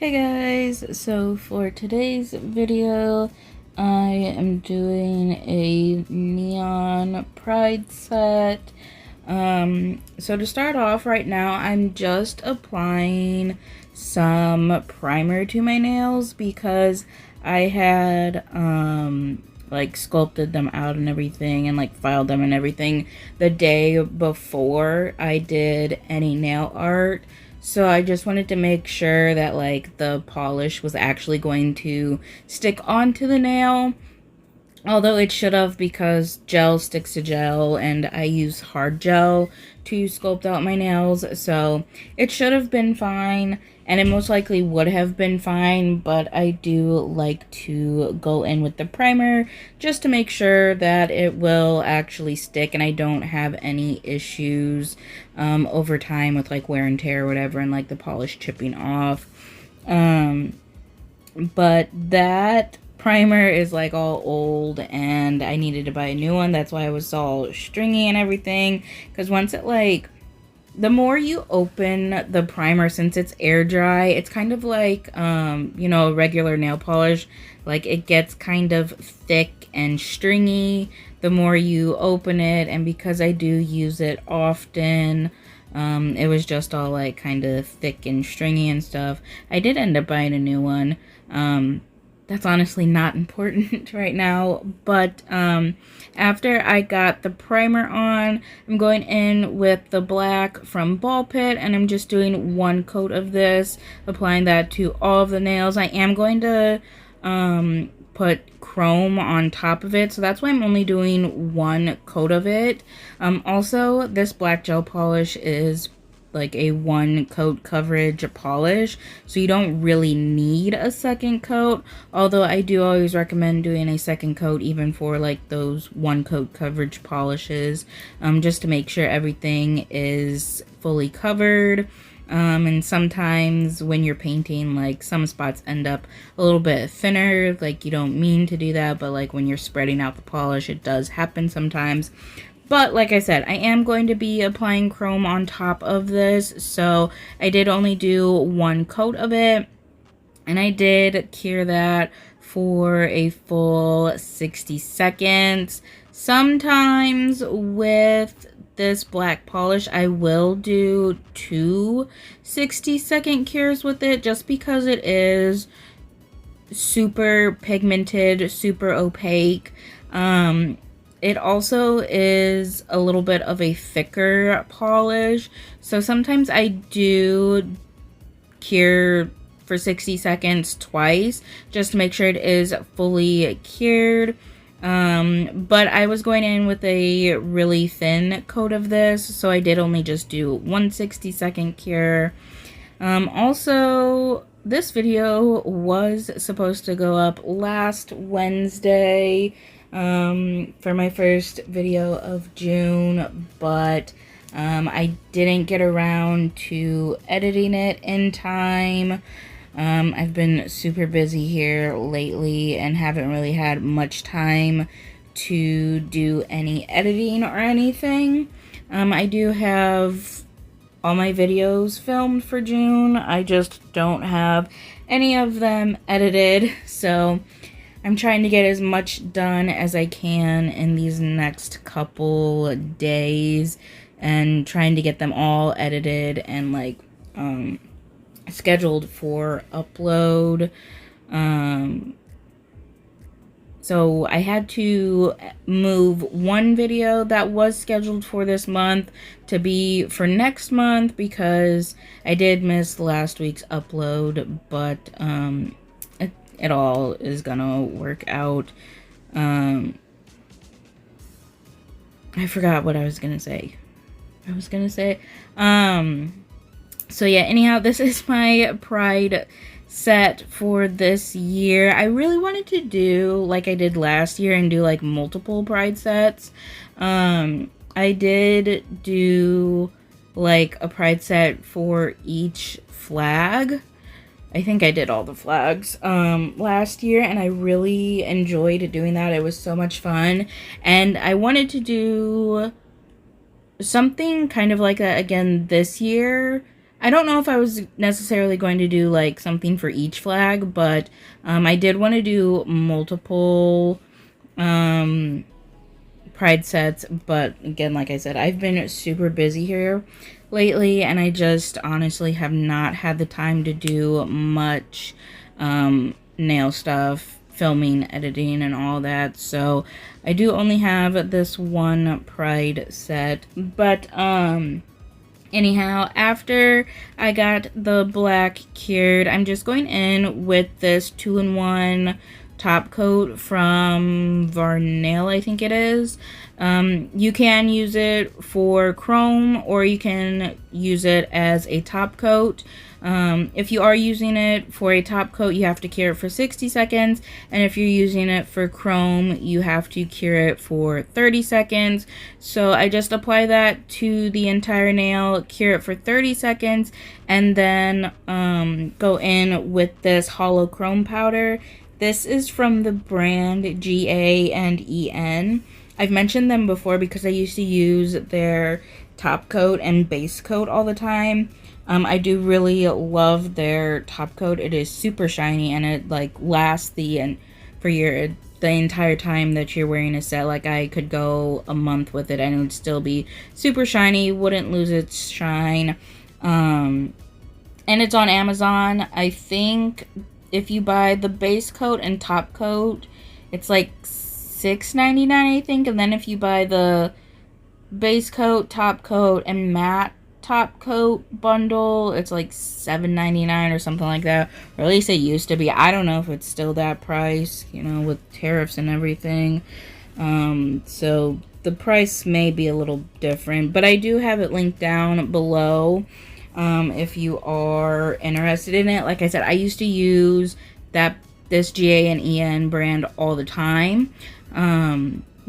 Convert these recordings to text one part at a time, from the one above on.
Hey guys, so for today's video, I am doing a neon pride set. So to start off right now, I'm just applying some primer to my nails because I had, like sculpted them out and everything and like filed them and everything the day before I did any nail art. So I just wanted to make sure that like the polish was actually going to stick onto the nail. Although it should have, because gel sticks to gel and I use hard gel to sculpt out my nails. So it should have been fine, and it most likely would have been fine, but I do like to go in with the primer just to make sure that it will actually stick and I don't have any issues over time with like wear and tear or whatever and like the polish chipping off. But that primer is like all old and I needed to buy a new one. That's why it was all stringy and everything, because once it like, the more you open the primer, since it's air dry, it's kind of like you know, regular nail polish, like it gets kind of thick and stringy the more you open it. And because I do use it often, it was just all like kind of thick and stringy and stuff. I did end up buying a new one. That's honestly not important right now, but after I got the primer on, I'm going in with the black from Ball Pit, and I'm just doing one coat of this, applying that to all of the nails. I am going to put chrome on top of it, so that's why I'm only doing one coat of it. Also, this black gel polish is like a one coat coverage polish, so you don't really need a second coat, although I do always recommend doing a second coat even for like those one coat coverage polishes, just to make sure everything is fully covered. And sometimes when you're painting, like some spots end up a little bit thinner, like you don't mean to do that, but like when you're spreading out the polish, it does happen sometimes. But like I said, I am going to be applying chrome on top of this, so I did only do one coat of it, and I did cure that for a full 60 seconds. Sometimes with this black polish, I will do two 60-second cures with it, just because it is super pigmented, super opaque. It also is a little bit of a thicker polish, so sometimes I do cure for 60 seconds twice just to make sure it is fully cured. But I was going in with a really thin coat of this, so I did only just do one 60-second cure. Also, this video was supposed to go up last Wednesday for my first video of June, but I didn't get around to editing it in time. I've been super busy here lately and haven't really had much time to do any editing or anything. I do have all my videos filmed for June. I just don't have any of them edited, so I'm trying to get as much done as I can in these next couple days and trying to get them all edited and like scheduled for upload. So I had to move one video that was scheduled for this month to be for next month because I did miss last week's upload, but it all is gonna work out. I forgot what I was gonna say. So yeah, anyhow, this is my pride set for this year. I really wanted to do like I did last year and do like multiple pride sets. I did do like a pride set for each flag. I think I did all the flags last year, and I really enjoyed doing that. It was so much fun, and I wanted to do something kind of like that again this year. I don't know if I was necessarily going to do like something for each flag, but I did want to do multiple pride sets. But again, like I said, I've been super busy here lately, and I just honestly have not had the time to do much nail stuff, filming, editing, and all that. So I do only have this one pride set, but anyhow, after I got the black cured, I'm just going in with this 2-in-1 top coat from Varnail, I think it is. You can use it for chrome, or you can use it as a top coat. If you are using it for a top coat, you have to cure it for 60 seconds. And if you're using it for chrome, you have to cure it for 30 seconds. So I just apply that to the entire nail, cure it for 30 seconds, and then go in with this hollow chrome powder. This is from the brand GA and EN. I've mentioned them before because I used to use their top coat and base coat all the time. I do really love their top coat. It is super shiny, and it like lasts the entire time that you're wearing a set. Like, I could go a month with it and it would still be super shiny, wouldn't lose its shine. And it's on Amazon. I think if you buy the base coat and top coat, it's like $6.99, I think. And then if you buy the base coat, top coat, and matte top coat bundle, it's like $7.99 or something like that, or at least it used to be. I don't know if it's still that price, you know, with tariffs and everything. So the price may be a little different, but I do have it linked down below if you are interested in it. Like I said, I used to use this GA and EN brand all the time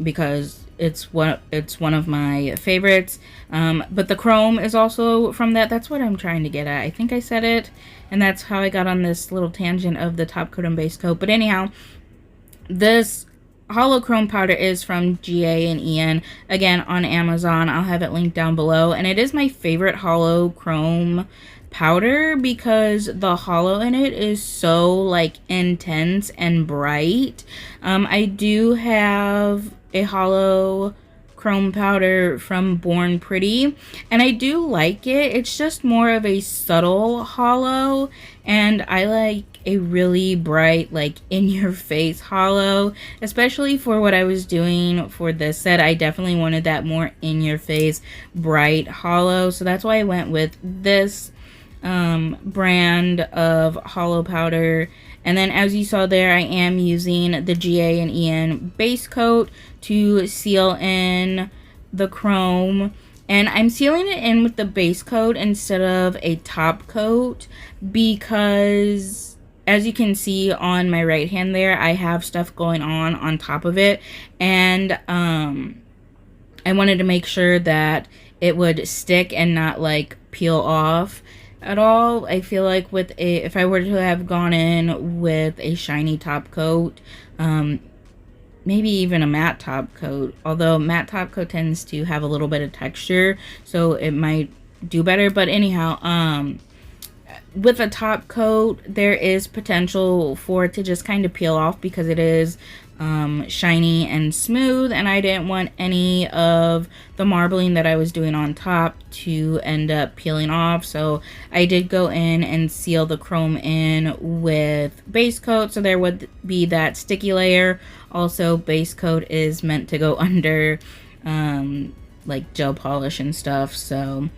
because it's one of my favorites. But the chrome is also from that. That's what I'm trying to get at. I think I said it, and that's how I got on this little tangent of the top coat and base coat. But anyhow, this hollow chrome powder is from GA and EN, again on Amazon. I'll have it linked down below, and it is my favorite hollow chrome powder because the hollow in it is so like intense and bright. I do have a hollow chrome powder from Born Pretty, and I do like it. It's just more of a subtle hollow, and I like a really bright, like in your face hollow, especially for what I was doing for this set. I definitely wanted that more in your face bright hollow, so that's why I went with this brand of hollow powder. And then, as you saw there, I am using the GA and EN base coat to seal in the chrome. And I'm sealing it in with the base coat instead of a top coat because, as you can see on my right hand there, I have stuff going on top of it. And I wanted to make sure that it would stick and not like peel off at all. I feel like if I were to have gone in with a shiny top coat, maybe even a matte top coat, although matte top coat tends to have a little bit of texture, so it might do better. But anyhow, with a top coat, there is potential for it to just kind of peel off because it is shiny and smooth, and I didn't want any of the marbling that I was doing on top to end up peeling off. So I did go in and seal the chrome in with base coat, so there would be that sticky layer. Also, base coat is meant to go under like gel polish and stuff, so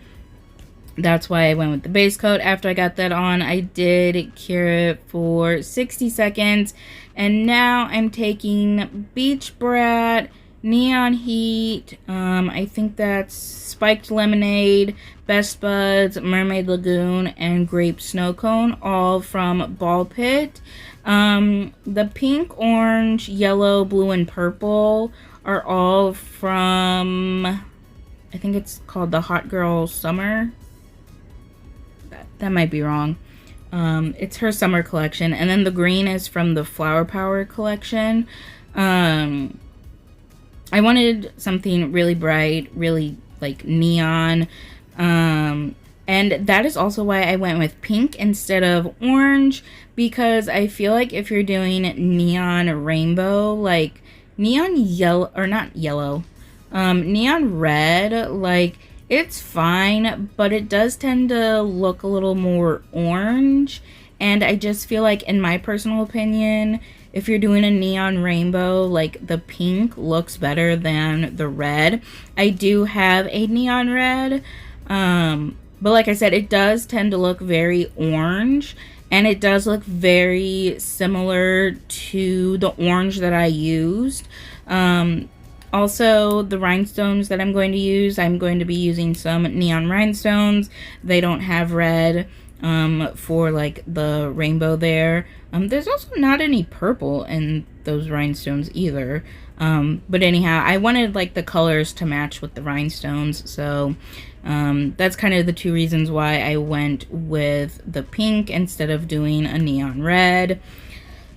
that's why I went with the base coat. After I got that on, I did cure it for 60 seconds. And now I'm taking Beach Brat, Neon Heat, I think that's Spiked Lemonade, Best Buds, Mermaid Lagoon, and Grape Snow Cone, all from Ball Pit. The pink, orange, yellow, blue, and purple are all from, I think it's called the Hot Girl Summer. That might be wrong. It's her summer collection. And then the green is from the Flower Power collection. I wanted something really bright, really like neon. And And that is also why I went with pink instead of orange, because I feel like if you're doing neon rainbow, like neon yellow, or not yellow, neon red, like it's fine, but it does tend to look a little more orange. And I just feel like, in my personal opinion, if you're doing a neon rainbow, like the pink looks better than the red. I do have a neon red, but like I said, it does tend to look very orange, and it does look very similar to the orange that I used. Also, the rhinestones that I'm going to use, I'm going to be using some neon rhinestones. They don't have red for like the rainbow there. There's also not any purple in those rhinestones either. But anyhow, I wanted like the colors to match with the rhinestones, so that's kind of the two reasons why I went with the pink instead of doing a neon red.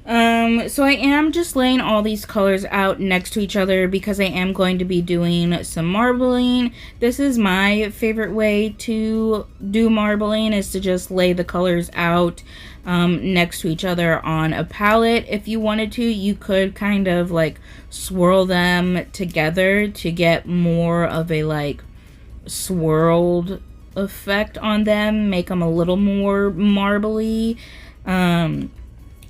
So I am just laying all these colors out next to each other because I am going to be doing some marbling. This is my favorite way to do marbling, is to just lay the colors out next to each other on a palette. If you wanted to, you could kind of like swirl them together to get more of a like swirled effect on them, make them a little more marbly.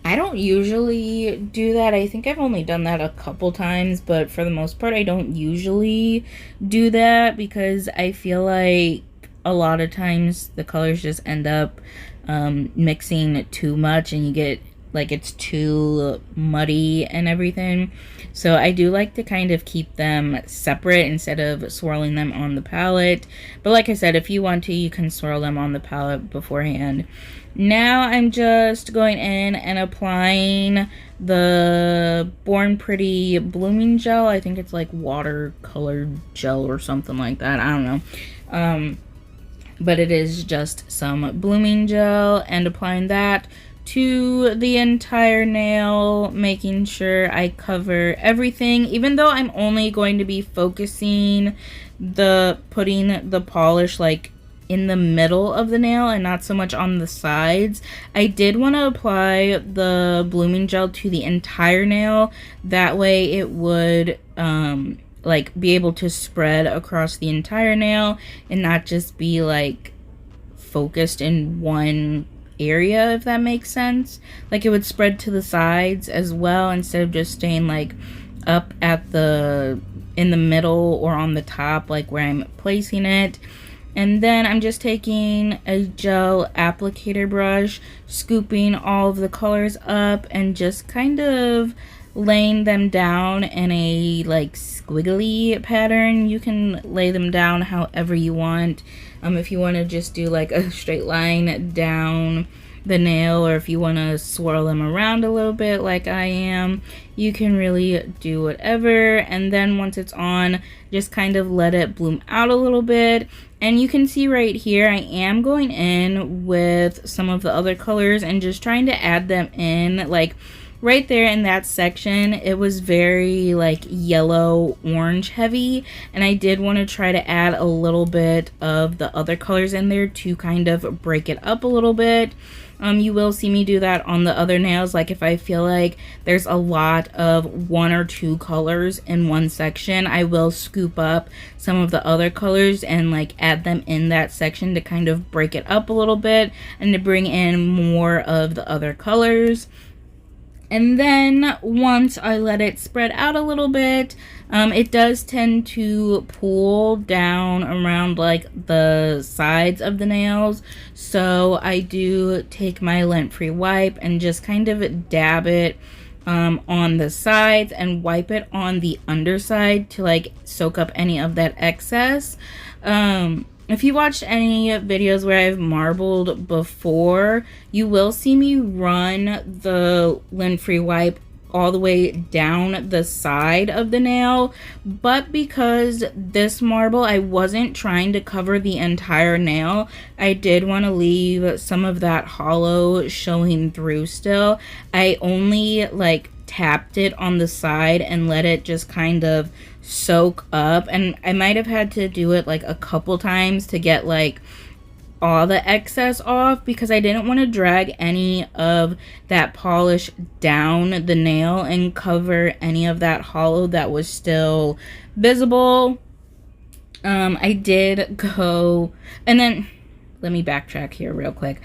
I don't usually do that. I think I've only done that a couple times, but for the most part, I don't usually do that because I feel like a lot of times the colors just end up mixing too much, and you get like it's too muddy and everything. So I do like to kind of keep them separate instead of swirling them on the palette. But like I said, if you want to, you can swirl them on the palette beforehand. Now I'm just going in and applying the Born Pretty blooming gel. I think it's like watercolored gel or something like that. I don't know. But it is just some blooming gel, and applying that to the entire nail, making sure I cover everything, even though I'm only going to be focusing putting the polish like in the middle of the nail and not so much on the sides. I did want to apply the blooming gel to the entire nail, that way it would like be able to spread across the entire nail and not just be like focused in one area, if that makes sense. Like it would spread to the sides as well, instead of just staying like up at in the middle or on the top, like where I'm placing it. And then I'm just taking a gel applicator brush, scooping all of the colors up and just kind of laying them down in a like squiggly pattern. You can lay them down however you want. If you want to just do like a straight line down the nail, or if you want to swirl them around a little bit like I am, you can really do whatever. And then once it's on, just kind of let it bloom out a little bit. And you can see right here, I am going in with some of the other colors and just trying to add them in. Like right there in that section, it was very like yellow orange heavy, and I did want to try to add a little bit of the other colors in there to kind of break it up a little bit. You will see me do that on the other nails. Like if I feel like there's a lot of one or two colors in one section, I will scoop up some of the other colors and like add them in that section to kind of break it up a little bit and to bring in more of the other colors. And then once I let it spread out a little bit, it does tend to pull down around like the sides of the nails. So I do take my lint-free wipe and just kind of dab it on the sides and wipe it on the underside to like soak up any of that excess. If you watched any videos where I've marbled before, you will see me run the lint-free wipe all the way down the side of the nail. But because this marble, I wasn't trying to cover the entire nail, I did want to leave some of that hollow showing through still. I only like tapped it on the side and let it just kind of soak up, and I might have had to do it like a couple times to get like all the excess off because I didn't want to drag any of that polish down the nail and cover any of that hollow that was still visible. I did go, and then let me backtrack here real quick.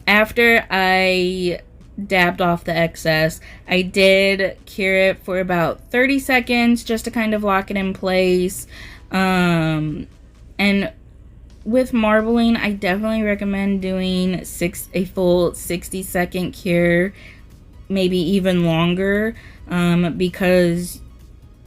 After I dabbed off the excess, I did cure it for about 30 seconds just to kind of lock it in place. And with marbling, I definitely recommend doing a full 60-second cure, maybe even longer, because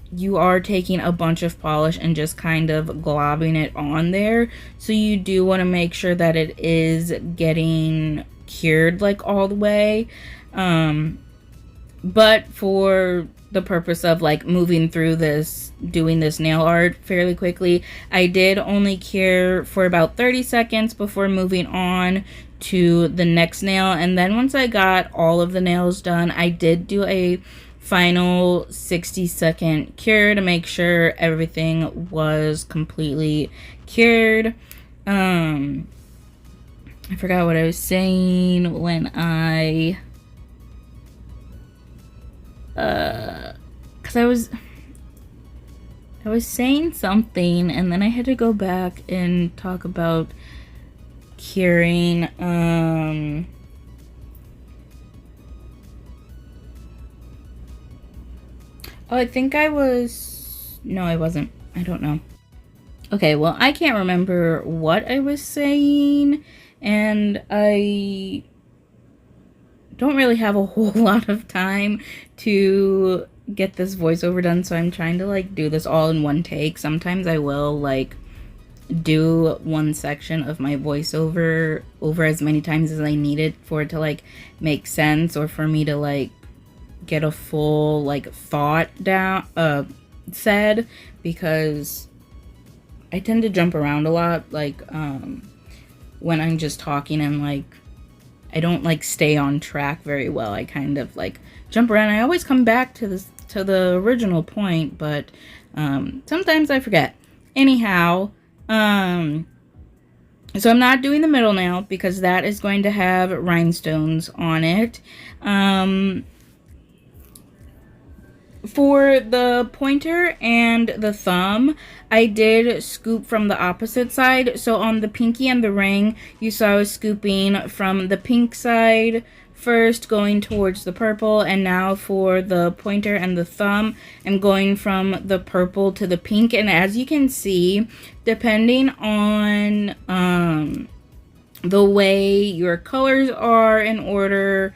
you are taking a bunch of polish and just kind of globbing it on there. So you do want to make sure that it is getting cured like all the way. But for the purpose of like moving through this, doing this nail art fairly quickly, I did only cure for about 30 seconds before moving on to the next nail. And then once I got all of the nails done, I did do a final 60-second cure to make sure everything was completely cured. I forgot what I was saying when I because I was saying something and then I had to go back and talk about curing. Oh, I think I was... No, I wasn't. I don't know. Okay, well, I can't remember what I was saying, and I don't really have a whole lot of time to get this voiceover done, so I'm trying to, like, do this all in one take. Sometimes I will, like, do one section of my voiceover over as many times as I need it for it to, like, make sense, or for me to, like, get a full like thought down said, because I tend to jump around a lot, like when I'm just talking, and like I don't like stay on track very well. I kind of like jump around. I always come back to the original point, but sometimes I forget. Anyhow, so I'm not doing the middle nail because that is going to have rhinestones on it. For the pointer and the thumb, I did scoop from the opposite side. So on the pinky and the ring, you saw I was scooping from the pink side first, going towards the purple, and now for the pointer and the thumb, I'm going from the purple to the pink. And as you can see, depending on the way your colors are in order,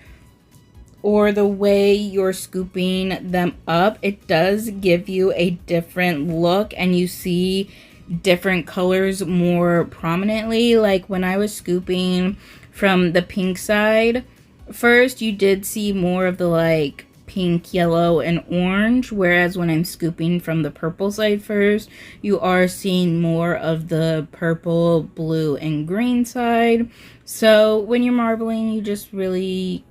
or the way you're scooping them up, it does give you a different look, and you see different colors more prominently. Like when I was scooping from the pink side first, you did see more of the like pink, yellow, and orange, whereas when I'm scooping from the purple side first, you are seeing more of the purple, blue, and green side. So when you're marbling, you just really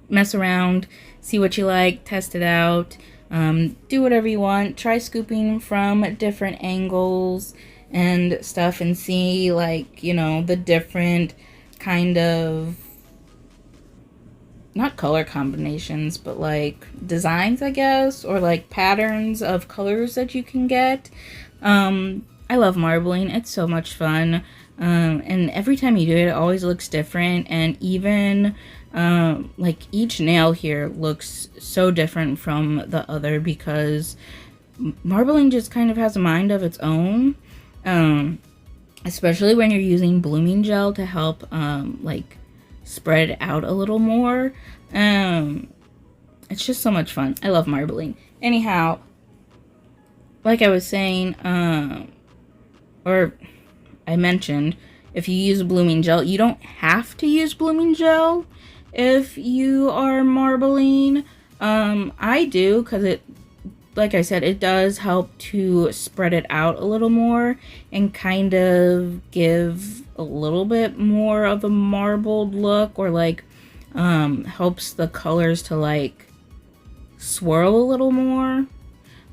mess around, see what you like, test it out, do whatever you want, try scooping from different angles and stuff, and see, like, you know, the different kind of, not color combinations, but like designs, I guess, or like patterns of colors that you can get. I love marbling. It's so much fun. And every time you do it, it always looks different. And even like each nail here looks so different from the other, because marbling just kind of has a mind of its own. Especially when you're using blooming gel to help like spread it out a little more. It's just so much fun. I love marbling. Anyhow, like I was saying, or I mentioned, if you use blooming gel, you don't have to use blooming gel if you are marbling. I do, because it, like I said, it does help to spread it out a little more and kind of give a little bit more of a marbled look, or like helps the colors to like swirl a little more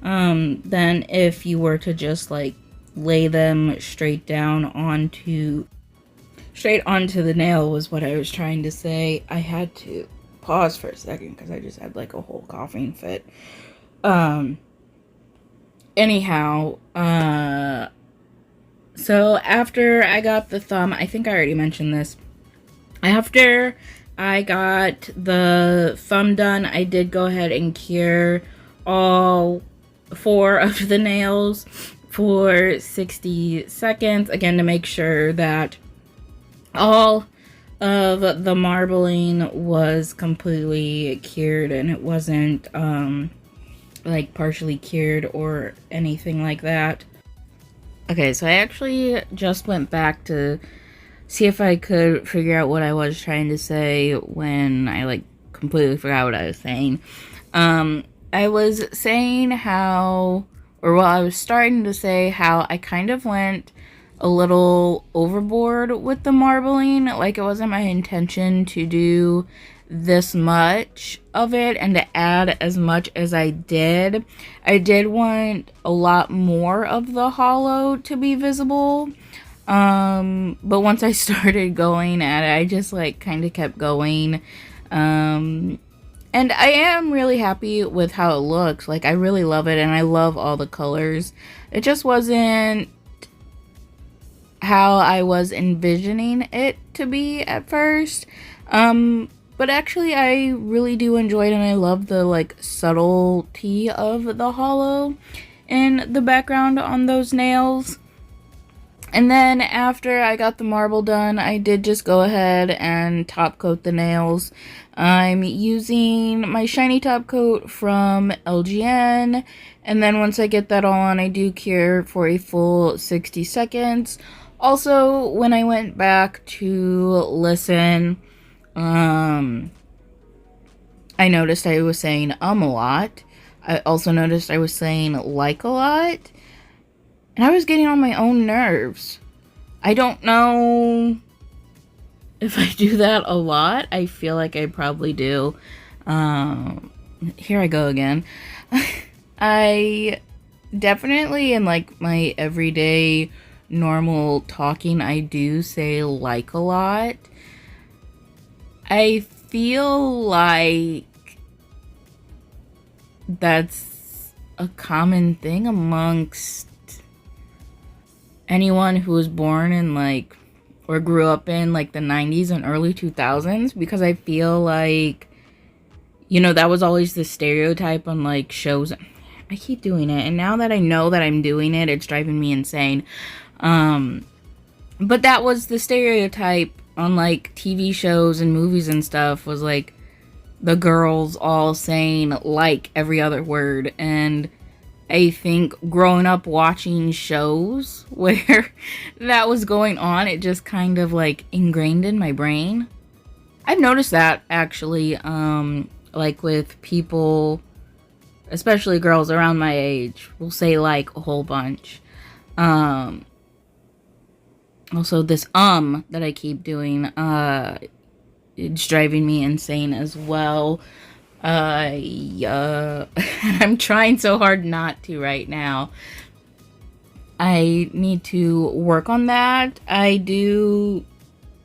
than if you were to just like lay them straight onto the nail was what I was trying to say. I had to pause for a second because I just had like a whole coughing fit. Anyhow, so after I got the thumb, I think I already mentioned this. After I got the thumb done, I did go ahead and cure all 4 of the nails for 60 seconds, again to make sure that all of the marbling was completely cured and it wasn't like partially cured or anything like that. Okay, so I actually just went back to see if I could figure out what I was trying to say when I like completely forgot what I was saying. I was saying how, I was starting to say how I kind of went a little overboard with the marbling. Like, it wasn't my intention to do this much of it and to add as much as I did. I did want a lot more of the hollow to be visible. But once I started going at it, I just like kind of kept going. And I am really happy with how it looks. Like, I really love it and I love all the colors. It just wasn't how I was envisioning it to be at first. But actually I really do enjoy it and I love the like subtlety of the hollow in the background on those nails. And then after I got the marble done, I did just go ahead and top coat the nails. I'm using my shiny top coat from LGN. And then once I get that all on, I do cure for a full 60 seconds. Also, when I went back to listen, I noticed I was saying a lot. I also noticed I was saying like a lot. And I was getting on my own nerves. I don't know if I do that a lot. I feel like I probably do. Here I go again. I definitely, in like my everyday normal talking, I do say like a lot. I feel like that's a common thing amongst anyone who was born in like or grew up in like the 90s and early 2000s, because I feel like, you know, that was always the stereotype on like shows. I keep doing it, and now that I know that I'm doing it, it's driving me insane. But that was the stereotype on like TV shows and movies and stuff, was like the girls all saying like every other word. And I think growing up watching shows where that was going on, it just kind of like ingrained in my brain. I've noticed that actually, like with people, especially girls around my age, will say like a whole bunch. Also this that I keep doing, it's driving me insane as well. I'm trying so hard not to right now. I need to work on that. I do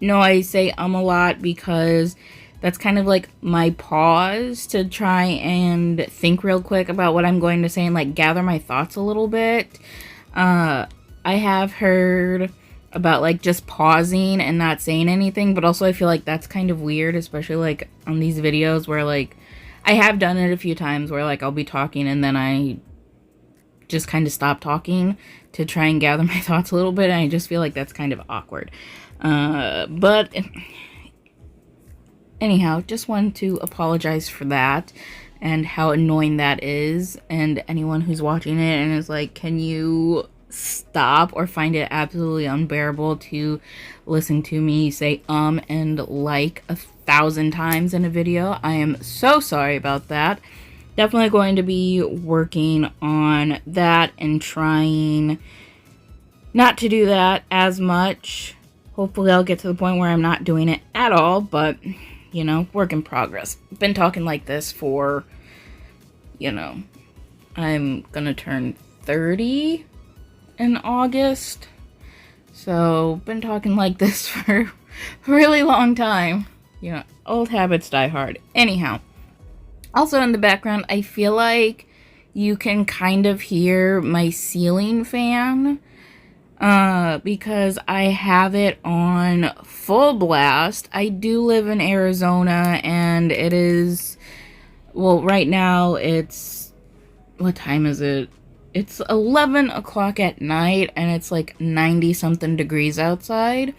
know I say a lot because that's kind of like my pause to try and think real quick about what I'm going to say and like gather my thoughts a little bit. I have heard about like just pausing and not saying anything, but also I feel like that's kind of weird, especially like on these videos where like I have done it a few times where like I'll be talking and then I just kind of stop talking to try and gather my thoughts a little bit, and I just feel like that's kind of awkward. But anyhow, just wanted to apologize for that and how annoying that is, and anyone who's watching it and is like, can you stop, or find it absolutely unbearable to listen to me say and like 1,000 times in a video. I am so sorry about that. Definitely going to be working on that and trying not to do that as much. Hopefully I'll get to the point where I'm not doing it at all, but you know, work in progress. I've been talking like this for, you know, I'm gonna turn 30 in August. So, been talking like this for a really long time. You know, old habits die hard. Anyhow, also in the background, I feel like you can kind of hear my ceiling fan. Because I have it on full blast. I do live in Arizona, and it is, well, right now it's, what time is it? It's 11 o'clock at night, and it's like 90 something degrees outside.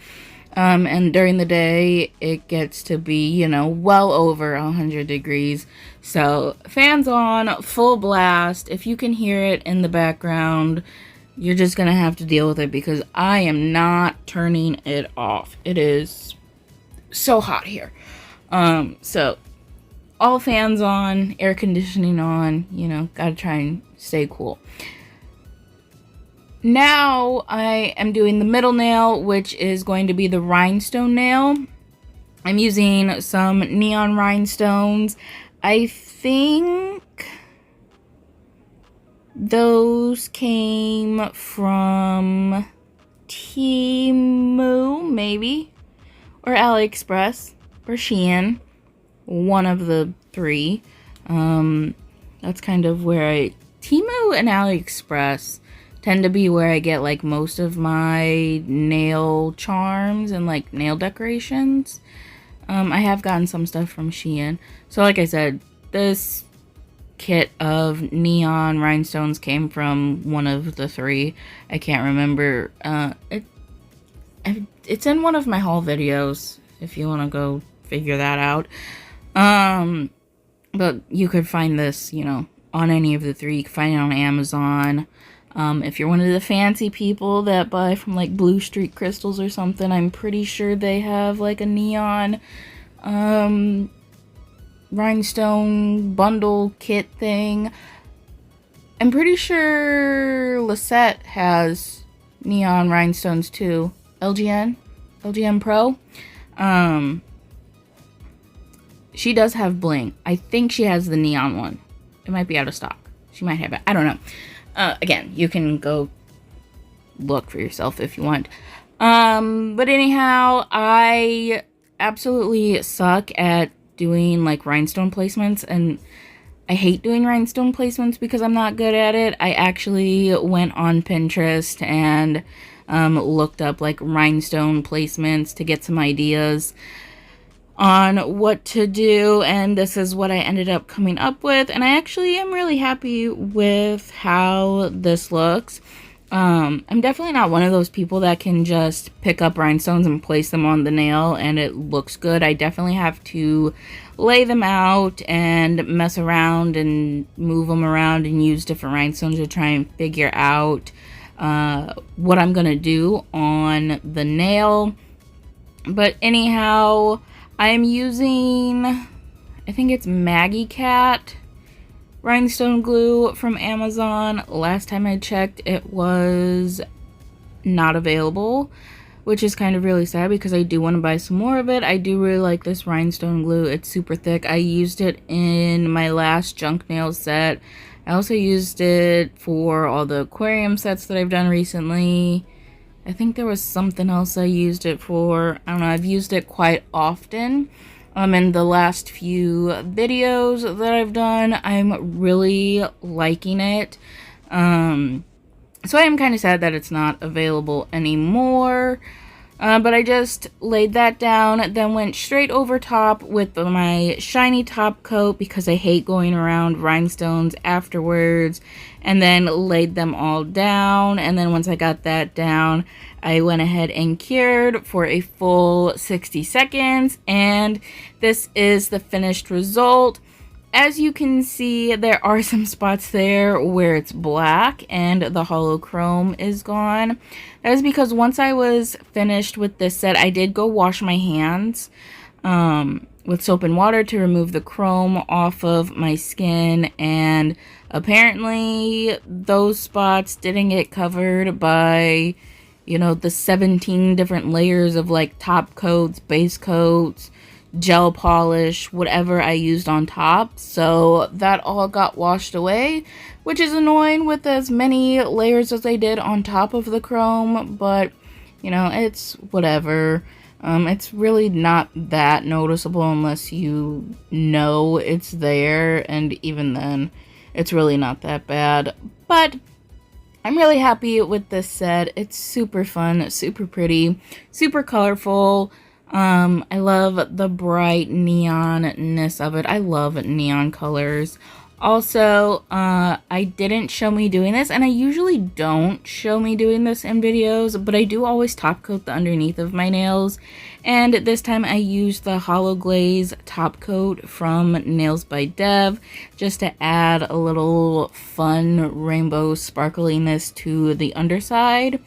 And during the day, it gets to be, you know, well over 100 degrees. So, fans on, full blast. If you can hear it in the background, you're just gonna have to deal with it because I am not turning it off. It is so hot here. So, all fans on, air conditioning on, you know, gotta try and stay cool. Now I am doing the middle nail, which is going to be the rhinestone nail. I'm using some neon rhinestones. I think those came from Temu, maybe, or AliExpress, or Shein, one of the three. That's kind of where Temu and AliExpress tend to be where I get like most of my nail charms and like nail decorations. I have gotten some stuff from Shein. So like I said, this kit of neon rhinestones came from one of the three. I can't remember. It's in one of my haul videos if you want to go figure that out. But you could find this, you know, on any of the three. You can find it on Amazon. If you're one of the fancy people that buy from like Blue Street Crystals or something, I'm pretty sure they have like a neon rhinestone bundle kit thing. I'm pretty sure Lisette has neon rhinestones too. LGN Pro. She does have bling. I think she has the neon one. It might be out of stock. She might have it. I don't know. Again, you can go look for yourself if you want. But anyhow, I absolutely suck at doing like rhinestone placements, and I hate doing rhinestone placements because I'm not good at it. I actually went on Pinterest and looked up like rhinestone placements to get some ideas on what to do, and this is what I ended up coming up with, and I actually am really happy with how this looks. I'm definitely not one of those people that can just pick up rhinestones and place them on the nail and it looks good. I definitely have to lay them out and mess around and move them around and use different rhinestones to try and figure out what I'm gonna do on the nail. But anyhow, I am using, I think it's Maggie Cat rhinestone glue from Amazon. Last time I checked, it was not available, which is kind of really sad because I do want to buy some more of it. I do really like this rhinestone glue. It's super thick. I used it in my last junk nail set. I also used it for all the aquarium sets that I've done recently. I think there was something else I used it for. I don't know. I've used it quite often. In the last few videos that I've done, I'm really liking it. So I am kind of sad that it's not available anymore. But I just laid that down, then went straight over top with my shiny top coat because I hate going around rhinestones afterwards, and then laid them all down. And then once I got that down, I went ahead and cured for a full 60 seconds, and this is the finished result. As you can see, there are some spots there where it's black and the hollow chrome is gone. That is because once I was finished with this set, I did go wash my hands with soap and water to remove the chrome off of my skin, and apparently those spots didn't get covered by, you know, the 17 different layers of like top coats, base coats, gel polish, whatever I used on top. So that all got washed away, which is annoying with as many layers as I did on top of the chrome, but you know, it's whatever. It's really not that noticeable unless you know it's there, and even then, it's really not that bad. But I'm really happy with this set. It's super fun, super pretty, super colorful. I love the bright neonness of it. I love neon colors. Also, I didn't show me doing this, and I usually don't show me doing this in videos, but I do always top coat the underneath of my nails, and this time I used the Hollow Glaze top coat from Nails by Dev just to add a little fun rainbow sparkliness to the underside.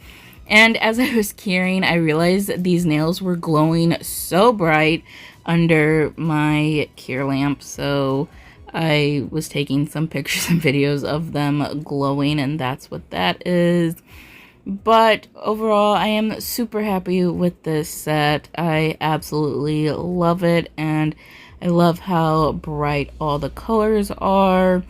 And as I was curing, I realized these nails were glowing so bright under my cure lamp, so I was taking some pictures and videos of them glowing, and that's what that is. But overall, I am super happy with this set. I absolutely love it, and I love how bright all the colors are.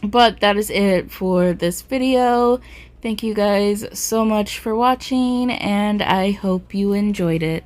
But that is it for this video. Thank you guys so much for watching, and I hope you enjoyed it.